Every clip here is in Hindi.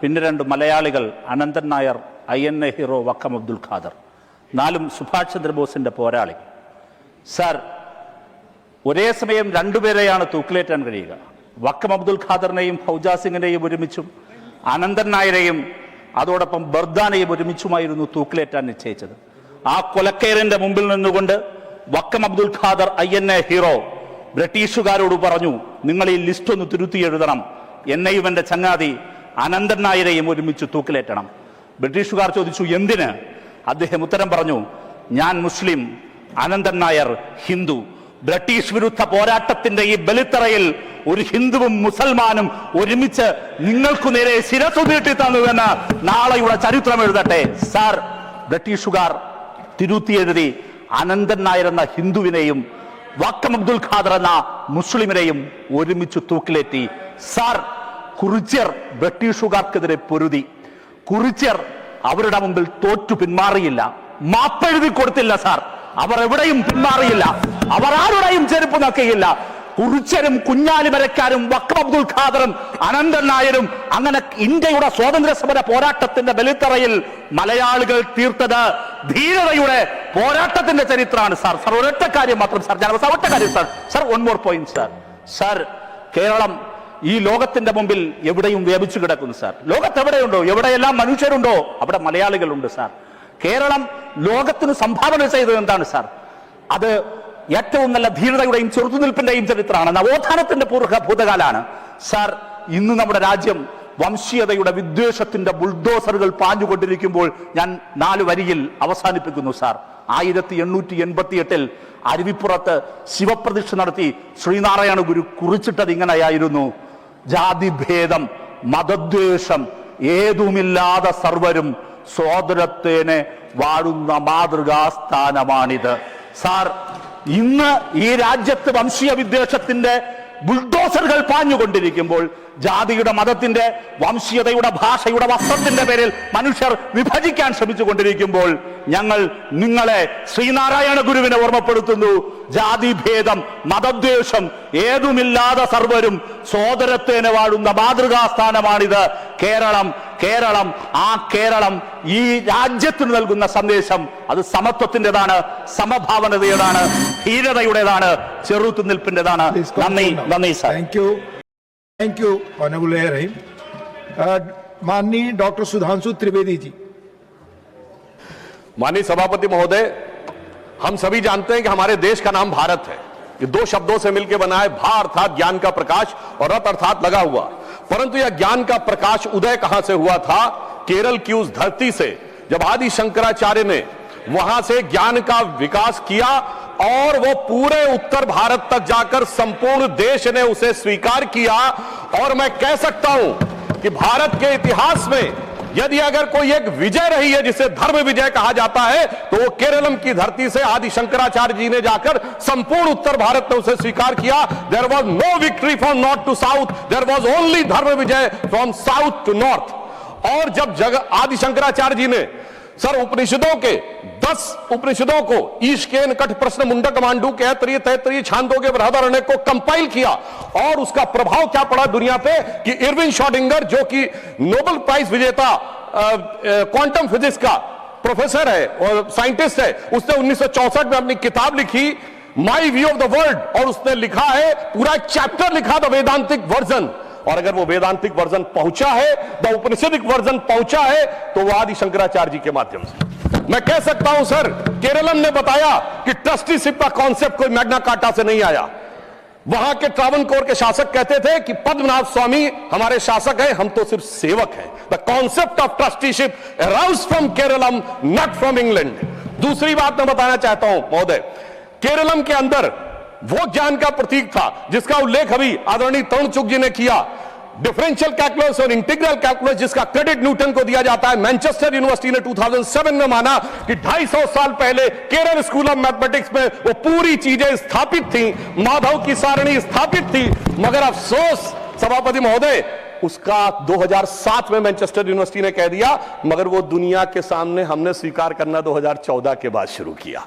പിന്നെ 2 മലയാളികൾ അനന്തൻ നായർ, INA ഹീറോ വക്കം അബ്ദുൽ ഖാദർ, 4 സുഭാഷ് ചന്ദ്രബോസിന്റെ പോരാളി. സാർ, ഒരേ സമയം 2 പേരെയാണ് തൂക്കിലേറ്റാൻ കഴിയുക. വക്കം അബ്ദുൽ ഖാദറിനെയും ഫൗജാ സിംഗിനെയും ഒരുമിച്ചും അനന്തൻ നായരെയും അതോടൊപ്പം ബർദാനെയും ഒരുമിച്ചുമായിരുന്നു തൂക്കിലേറ്റാൻ നിശ്ചയിച്ചത്. ആ കൊലക്കയറിന്റെ മുമ്പിൽ നിന്നുകൊണ്ട് വക്കം അബ്ദുൽ ഖാദർ INA ഹീറോ ബ്രിട്ടീഷുകാരോട് പറഞ്ഞു, നിങ്ങൾ ഈ ലിസ്റ്റ് ഒന്ന് തിരുത്തി എഴുതണം, എന്നെയും എൻ്റെ ചങ്ങാതി അനന്തൻ നായരെയും ഒരുമിച്ച് തൂക്കിലേറ്റണം. ബ്രിട്ടീഷുകാർ ചോദിച്ചു, എന്തിന്? അദ്ദേഹം ഉത്തരം പറഞ്ഞു, ഞാൻ മുസ്ലിം, അനന്തൻ നായർ ഹിന്ദു. ബ്രിട്ടീഷ് വിരുദ്ധ പോരാട്ടത്തിന്റെ ഈ ബലിത്തറയിൽ ഒരു ഹിന്ദുവും മുസൽമാനും ഒരുമിച്ച് നിങ്ങൾക്കു നേരെ ശിരസ്സു നീട്ടി തന്നുവെന്ന് നാളെയുടെ ചരിത്രം എഴുതട്ടെ. സാർ, ബ്രിട്ടീഷുകാർ തിരുത്തി എഴുതി അനന്തൻ നായർ എന്ന ഹിന്ദുവിനെയും വക്കം അബ്ദുൽ ഖാദർ എന്ന മുസ്ലിമിനെയും ഒരുമിച്ച് തൂക്കിലേറ്റി. സാർ, കുറിച്യർ ബ്രിട്ടീഷുകാർക്കെതിരെ പൊരുതി. കുറിച്യർ അവരുടെ മുമ്പിൽ തോറ്റു പിന്മാറിയില്ല, മാപ്പെഴുതി കൊടുത്തില്ല. സാർ, അവർ എവിടെയും പിന്മാറിയില്ല, അവർ ആരുടെയും ചെരുപ്പ് നക്കിയില്ല. കുറിച്യരും കുഞ്ഞാലിമരക്കാരും വക്കം അബ്ദുൽ ഖാദറും അനന്തൻ നായരും അങ്ങനെ ഇന്ത്യയുടെ സ്വാതന്ത്ര്യ സമര പോരാട്ടത്തിന്റെ ബലിത്തറയിൽ മലയാളികൾ തീർത്തത് ധീരതയുടെ പോരാട്ടത്തിന്റെ ചരിത്രമാണ്. സാർ, ഒരൊറ്റ കാര്യം മാത്രം സാർ, ഞാൻ ഒറ്റ കാര്യം sir, 1 more point sir. Sir, Keralam ഈ ലോകത്തിന്റെ മുമ്പിൽ എവിടെയും വ്യാപിച്ചു കിടക്കുന്നു. സാർ, ലോകത്ത് എവിടെയുണ്ടോ, എവിടെയെല്ലാം മനുഷ്യരുണ്ടോ അവിടെ മലയാളികളുണ്ട്. സാർ, കേരളം ലോകത്തിന് സംഭാവന ചെയ്തത് എന്താണ്? സാർ, അത് ഏറ്റവും നല്ല ധീരതയുടെയും ചെറുത്തുനിൽപ്പിന്റെയും ചരിത്രമാണ്, നവോത്ഥാനത്തിന്റെ ഭൂതകാലാണ്. സാർ, ഇന്ന് നമ്മുടെ രാജ്യം വംശീയതയുടെ വിദ്വേഷത്തിന്റെ ബുൾഡോസറുകൾ പാഞ്ഞുകൊണ്ടിരിക്കുമ്പോൾ ഞാൻ 4 വരിയിൽ അവസാനിപ്പിക്കുന്നു. സാർ, 1888 അരുവിപ്പുറത്ത് ശിവപ്രതിഷ്ഠ നടത്തി ശ്രീനാരായണ ഗുരു കുറിച്ചിട്ടത് ഇങ്ങനെയായിരുന്നു: ജാതിഭേദം മതദ്വേഷം ഏതുമില്ലാതെ സർവരും സോദരത്തേനെ വാഴുന്ന മാതൃകാസ്ഥാനമാണിത്. സാർ, ഇന്ന് ഈ രാജ്യത്ത് വംശീയ വിദ്വേഷത്തിന്റെ ബുൾഡോസറുകൾ പാഞ്ഞുകൊണ്ടിരിക്കുമ്പോൾ, ജാതിയുടെ, മതത്തിന്റെ, വംശീയതയുടെ, ഭാഷയുടെ, വസ്ത്രത്തിന്റെ പേരിൽ മനുഷ്യർ വിഭജിക്കാൻ ശ്രമിച്ചുകൊണ്ടിരിക്കുമ്പോൾ ഞങ്ങൾ നിങ്ങളെ ശ്രീനാരായണ ഗുരുവിനെ ഓർമ്മപ്പെടുത്തുന്നു. ജാതിഭേദം മതദ്വേഷം ഏതുമില്ലാതെ സർവരും സോദരത്തേനെ വാഴുന്ന മാതൃകാസ്ഥാനമാണിത് കേരളം. കേരളം, ആ കേരളം ഈ രാജ്യത്തിന് നൽകുന്ന സന്ദേശം അത് സമത്വത്തിൻ്റെതാണ്, സമഭാവനതയുടേതാണ്, ധീരതയുടേതാണ്, ചെറുത്തുനിൽപ്പിൻ്റെതാണ്. നന്ദി സാർ. थैंक यू ऑनरेबल रहीम. माननीय डॉक्टर सुधांशु त्रिवेदी जी. माननीय सभापति महोदय, हम सभी जानते हैं कि हमारे देश का नाम भारत है. ये 2 शब्दों से मिलकर बना है. भा अर्थात ज्ञान का प्रकाश और रत अर्थात लगा हुआ. परंतु यह ज्ञान का प्रकाश उदय कहां से हुआ था? केरल की उस धरती से, जब आदि शंकराचार्य ने वहां से ज्ञान का विकास किया और वो पूरे उत्तर भारत तक जाकर संपूर्ण देश ने उसे स्वीकार किया. और मैं कह सकता हूं कि भारत के इतिहास में यदि अगर कोई एक विजय रही है जिसे धर्म विजय कहा जाता है, तो वो केरलम की धरती से आदि शंकराचार्य जी ने जाकर संपूर्ण उत्तर भारत में उसे स्वीकार किया. There was no victory from north to south, there was only dharma vijay from south to north. और जब आदि शंकराचार्य जी ने सर उपनिषदों के 10 उपनिषदों को ईशकेन कठ प्रश्न मुंडक मांडू के तैतरीय छांदोग्य बृहदारण्यक को कंपाइल किया. और उसका प्रभाव क्या पड़ा दुनिया पे कि इरविन श्रोडिंगर, जो कि नोबेल प्राइज विजेता क्वांटम फिजिक्स का प्रोफेसर है और साइंटिस्ट है, उसने 1964 में अपनी किताब लिखी my view of the world. और उसने लिखा है, पूरा एक चैप्टर लिखा द वेदांतिक वर्जन. और अगर वो वेदांतिक वर्जन पहुंचा है, द उपनिषदिक वर्जन पहुंचा है, तो वो आदि शंकराचार्य जी के माध्यम से. मैं कह सकता हूं सर, केरलम ने बताया कि ट्रस्टीशिप का कॉन्सेप्ट कोई मैग्ना कार्टा से नहीं आया. वहां के ट्रावनकोर के शासक कहते थे कि पद्मनाभ स्वामी हमारे शासक हैं, हम तो सिर्फ सेवक हैं. The concept of trusteeship arouse from Keralam, not from England. दूसरी बात मैं बताना चाहता हूं महोदय, केरलम के अंदर वो ज्ञान का प्रतीक था जिसका उल्लेख अभी आदरणीय तरुण चुग जी ने किया. डिफरेंशियल कैलकुलस और इंटीग्रल कैलकुलस, जिसका क्रेडिट न्यूटन को दिया जाता है. मैनचेस्टर यूनिवर्सिटी ने 2007 में माना कि 250 साल पहले केरल स्कूल ऑफ मैथमेटिक्स में वो पूरी चीजें स्थापित थी, माधव की सारणी स्थापित थी. मगर अफसोस सभापति महोदय, उसका 2007 में मैनचेस्टर यूनिवर्सिटी ने कह दिया, मगर वो दुनिया के सामने हमने स्वीकार करना 2014 के बाद शुरू किया.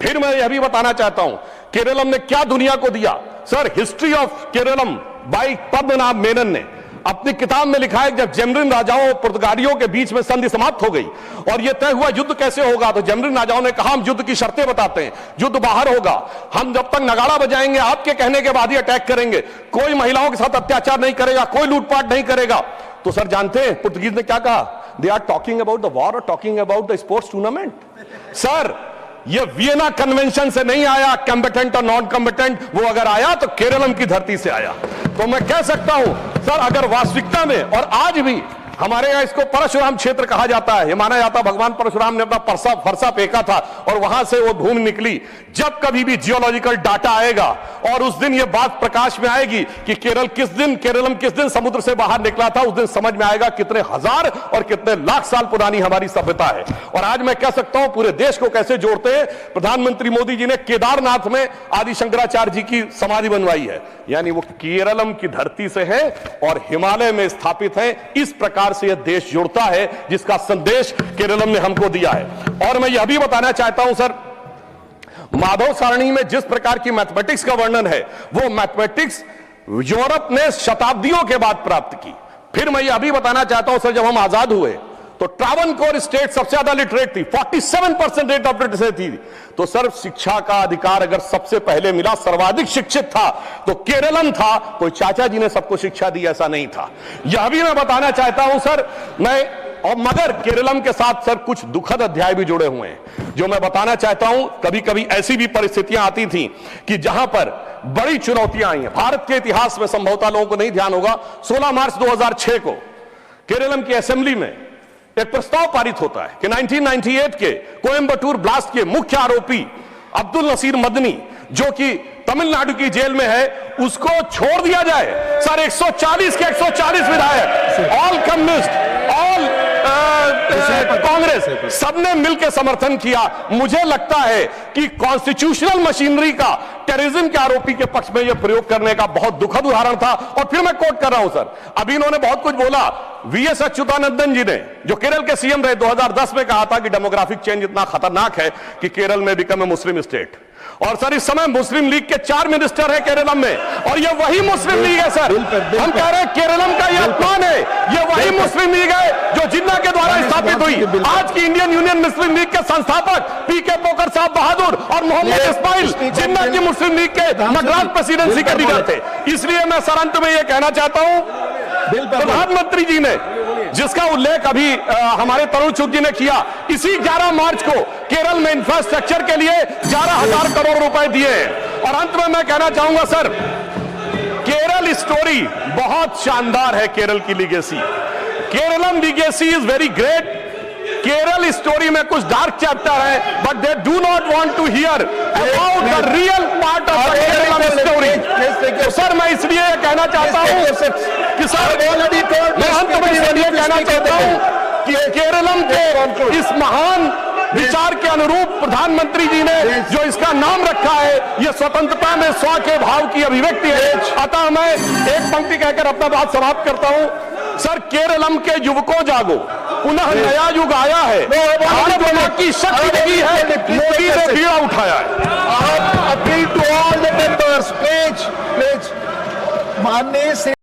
फिर मैं यह भी बताना चाहता हूं, केरलम ने क्या दुनिया को दिया. Sir, history of Keralam by Padmanabha Menon ने अपनी किताब में लिखा है कि जब जेमरिन राजाओं और पुर्तगालियों के बीच में संधि समाप्त हो गई और यह तय हुआ युद्ध कैसे होगा, तो जेमरिन राजाओं ने कहा हम युद्ध की शर्तें बताते हैं, युद्ध बाहर होगा, हम जब तक नगाड़ा बजाएंगे आपके कहने के बाद ही अटैक करेंगे, कोई महिलाओं के साथ अत्याचार नहीं करेगा, कोई लूटपाट नहीं करेगा। तो सर जानते हैं पुर्तगीज ने क्या कहा? They are talking about the war और talking about the sports tournament. Sir ये वियना कन्वेंशन से नहीं आया, कॉम्बेटेंट और नॉन कॉम्बेटेंट, वो अगर आया तो केरलम की धरती से आया। तो मैं कह सकता हूं सर, अगर वास्तविकता में, और आज भी हमारे यहां इसको परशुराम क्षेत्र कहा जाता है, ये माना जाता है भगवान परशुराम ने अपना फरसा फेंका था और वहां से वो भूमि निकली। जब कभी भी जियोलॉजिकल डाटा आएगा और उस दिन ये बात प्रकाश में आएगी कि केरलम किस दिन समुद्र से बाहर निकला था, उस दिन समझ में आएगा कितने हजार और कितने लाख साल पुरानी हमारी सभ्यता है। और आज मैं कह सकता हूं पूरे देश को कैसे जोड़ते हैं। प्रधानमंत्री मोदी जी ने केदारनाथ में आदि शंकराचार्य जी की समाधि बनवाई है, यानी वो केरलम की धरती से है और हिमालय में स्थापित है। इस प्रकार से यह देश जुड़ता है जिसका संदेश केरलम ने हमको दिया है। और मैं यह भी बताना चाहता हूं सर, माधव सारणी में जिस प्रकार की मैथमेटिक्स का वर्णन है, वो मैथमेटिक्स यूरोप ने शताब्दियों के बाद प्राप्त की। फिर मैं यह भी बताना चाहता हूं सर, जब हम आजाद हुए तो ट्रावनकोर स्टेट सबसे ज्यादा लिटरेट थी, 47% रेट ऑफ लिटरेसी थी। तो सर शिक्षा का अधिकार अगर सबसे पहले मिला, सर्वाधिक शिक्षित था तो केरलम था। कोई चाचा जी ने सबको शिक्षा दी ऐसा नहीं था। यह भी मैं बताना चाहता हूं सर, मगर केरलम के साथ सर कुछ दुखद अध्याय भी जुड़े हुए हैं जो मैं बताना चाहता हूं। कभी कभी ऐसी भी परिस्थितियां आती थी कि जहां पर बड़ी चुनौतियां आई हैं। भारत के इतिहास में संभवतः लोगों को नहीं ध्यान होगा, 16 मार्च 2006 को केरलम की असेंबली में एक प्रस्ताव पारित होता है कि 1998 के कोयंबटूर ब्लास्ट के मुख्य आरोपी अब्दुल नसीर मदनी, जो कि तमिलनाडु की जेल में है, उसको छोड़ दिया जाए। सर 140 के 140 विधायक, ऑल कम्युनिस्ट, ऑल कांग्रेस, सबने मिलकर समर्थन किया। मुझे लगता है कि कॉन्स्टिट्यूशनल मशीनरी का टेररिज्म के आरोपी के पक्ष में यह प्रयोग करने का बहुत दुखद उदाहरण था। और फिर मैं कोट कर रहा हूं सर, अभी इन्होंने बहुत कुछ बोला। वीएस अच्युतानंदन जी ने, जो केरल के सीएम रहे, 2010 में कहा था कि डेमोग्राफिक चेंज इतना खतरनाक है कि केरल में बिकम ए मुस्लिम स्टेट। और सर इस समय मुस्लिम लीग के 4 मिनिस्टर हैं केरलम में, और ये वही मुस्लिम लीग है सर। हम कह रहे हैं केरलम का ये अपमान है, ये वही मुस्लिम लीग है जो जिन्ना के द्वारा स्थापित हुई। आज की इंडियन यूनियन मुस्लिम लीग के संस्थापक पीके पोकर साहब बहादुर और मोहम्मद इस्माइल जिन्ना की मुस्लिम लीग के मद्रास प्रेसिडेंसी के लीडर थे। इसलिए मैं सर अंत में यह कहना चाहता हूं, प्रधानमंत्री जी ने जिसका उल्लेख अभी हमारे तरुण चुग जी ने किया, इसी 11 मार्च को केरल में इंफ्रास्ट्रक्चर के लिए 11,000 करोड़ रुपए दिए। और अंत में मैं कहना चाहूंगा सर, केरल स्टोरी बहुत शानदार है। केरल की legacy, Keralam legacy is very great. Kerala story में कुछ डार्क चैप्टर है, but they do not want to hear about the real part of the Kerala story. तो सर मैं इसलिए कहना चाहता हूं कि सर मैं अंत में इसलिए कहना चाहता हूं कि केरलम के इस महान विचार के अनुरूप प्रधानमंत्री जी ने जो इसका नाम रखा है, यह स्वतंत्रता में स्व के भाव की अभिव्यक्ति है। अतः मैं एक पंक्ति कहकर अपना बात समाप्त करता हूं। सर केरलम के युवकों जागो, पुनः नया युग आया है, भारत की शक्ति लगी है, मोदी ने बीड़ा उठाया है। Appeal to all the members, please माननीय